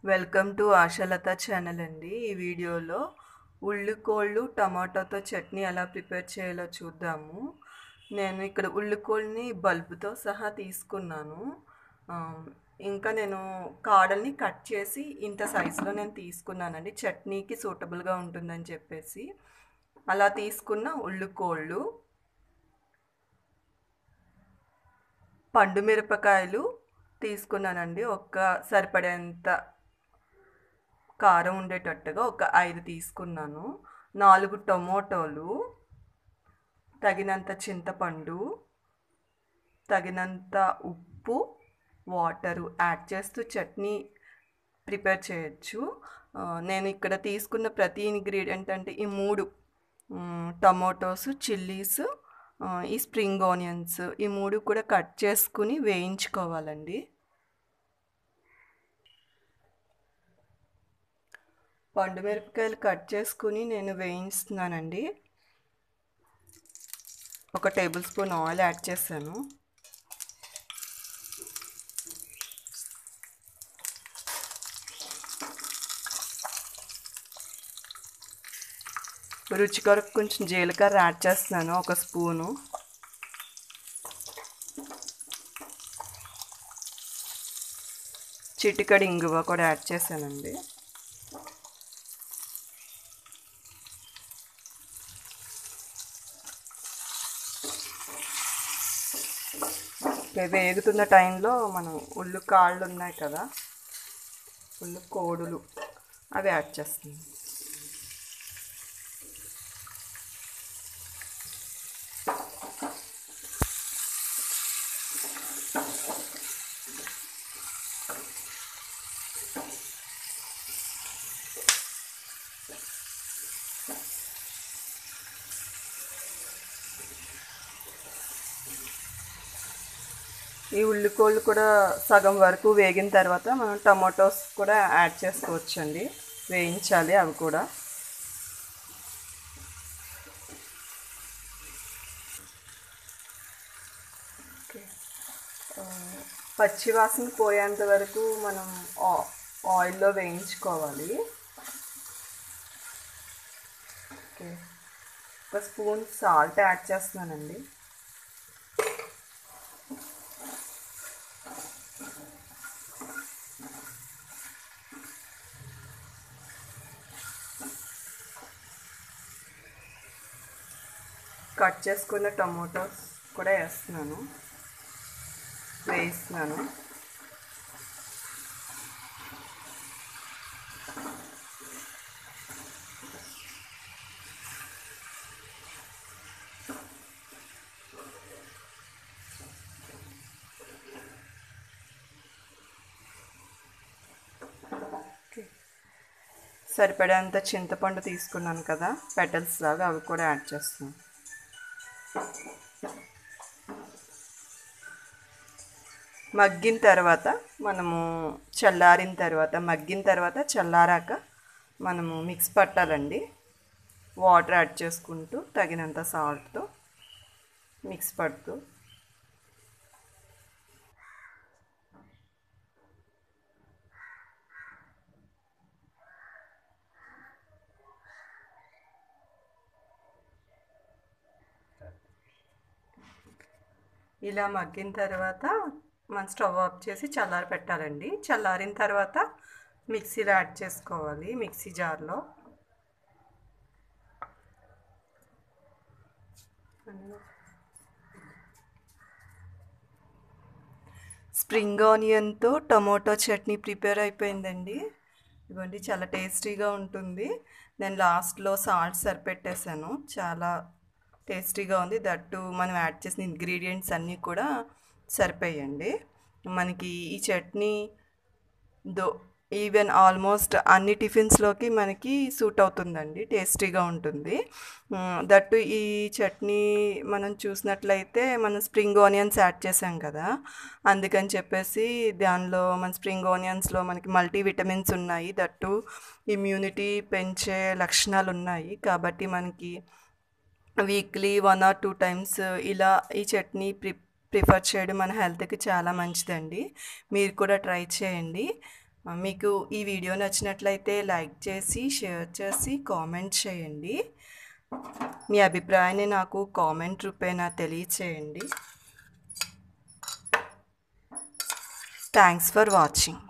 Welcome to Ashalatha channel అండి. ఈ వీడియోలో ఉల్లికోళ్ళు టమాటాతో చట్నీ ఎలా ప్రిపేర్ చేయాలో చూద్దాము. నేను ఇక్కడ ఉల్లికోళ్ళని బల్బుతో సహా తీసుకున్నాను. ఇంకా నేను కాడల్ని కట్ చేసి ఇంత సైజులో నేను తీసుకున్నానండి, చట్నీకి సూటబుల్గా ఉంటుందని చెప్పేసి. అలా తీసుకున్న ఉల్లికోళ్ళు, పండు మిరపకాయలు తీసుకున్నానండి. సరిపడేంత కారం ఉండేటట్టుగా ఒక 5 తీసుకున్నాను. 4 టొమాటోలు, తగినంత చింతపండు, తగినంత ఉప్పు, వాటరు యాడ్ చేస్తూ చట్నీ ప్రిపేర్ చేయొచ్చు. నేను ఇక్కడ తీసుకున్న ప్రతి ఇంగ్రీడియంట్ అంటే ఈ 3 టమాటోస్, చిల్లీస్, ఈ స్ప్రింగ్ ఆనియన్స్, ఈ 3 కూడా కట్ చేసుకుని వేయించుకోవాలండి. పండు మిరపకాయలు కట్ చేసుకుని నేను వేయిస్తున్నానండి. 1 టేబుల్ స్పూన్ ఆయిల్ యాడ్ చేశాను. రుచి కొరకు కొంచెం జీలకర్ర యాడ్ చేస్తున్నాను, 1 స్పూను. చిటికెడు ఇంగువ కూడా యాడ్ చేశానండి. వేగుతున్న టైంలో మనం ఉల్లికాళ్ళు ఉన్నాయి కదా, ఉల్లికోడులు, అవి యాడ్ చేస్తున్నాం. ఈ ఉల్లికోళ్ళు కూడా సగం వరకు వేగిన తర్వాత మనం టమాటోస్ కూడా యాడ్ చేసుకోవచ్చండి. వేయించాలి అవి కూడా. పచ్చివాసన పోయేంత వరకు మనం ఆయిల్లో వేయించుకోవాలి. ఓకే, 1 స్పూన్ సాల్ట్ యాడ్ చేస్తున్నానండి. కట్ చేసుకున్న టమాటోస్ కూడా వేస్తున్నాను. సరిపడేంత చింతపండు తీసుకున్నాను కదా, పెటల్స్ లాగా, అవి కూడా యాడ్ చేస్తున్నాను. మగ్గిన తర్వాత చల్లారాక మనము మిక్స్ పట్టాలండి. వాటర్ యాడ్ చేసుకుంటూ తగినంత సాల్ట్తో మిక్స్ పడుతూ. ఇలా మగ్గిన తర్వాత మనం స్టవ్ ఆఫ్ చేసి చల్లారి పెట్టాలండి. చల్లారిన తర్వాత మిక్సీలో యాడ్ చేసుకోవాలి, మిక్సీ జార్లో. స్ప్రింగ్ ఆనియన్తో టమాటో చట్నీ ప్రిపేర్ అయిపోయిందండి. ఇదిగోండి, చాలా టేస్టీగా ఉంటుంది. నేను లాస్ట్లో సాల్ట్ సరిపెట్టేశాను, చాలా టేస్టీగా ఉంది. దట్టు మనం యాడ్ చేసిన ఇంగ్రీడియంట్స్ అన్నీ కూడా సరిపోయండి. మనకి ఈ చట్నీ ఈవెన్ ఆల్మోస్ట్ అన్ని టిఫిన్స్లోకి మనకి సూట్ అవుతుందండి, టేస్టీగా ఉంటుంది. దట్టు ఈ చట్నీ మనం చూసినట్లయితే మనం స్ప్రింగ్ ఆనియన్స్ యాడ్ చేసాం కదా, అందుకని చెప్పేసి మన స్ప్రింగ్ ఆనియన్స్లో మనకి మల్టీవిటమిన్స్ ఉన్నాయి. దట్టు ఇమ్యూనిటీ పెంచే లక్షణాలు ఉన్నాయి. కాబట్టి మనకి వీక్లీ 1 or 2 టైమ్స్ ఇలా ఈ చట్నీ ప్రిఫర్ చేయడం మన హెల్త్కి చాలా మంచిదండి. మీరు కూడా ట్రై చేయండి. మీకు ఈ వీడియో నచ్చినట్లయితే లైక్ చేసి షేర్ చేసి కామెంట్ చేయండి. మీ అభిప్రాయాన్ని నాకు కామెంట్ రూపేణా తెలియచేయండి. Thanks for watching.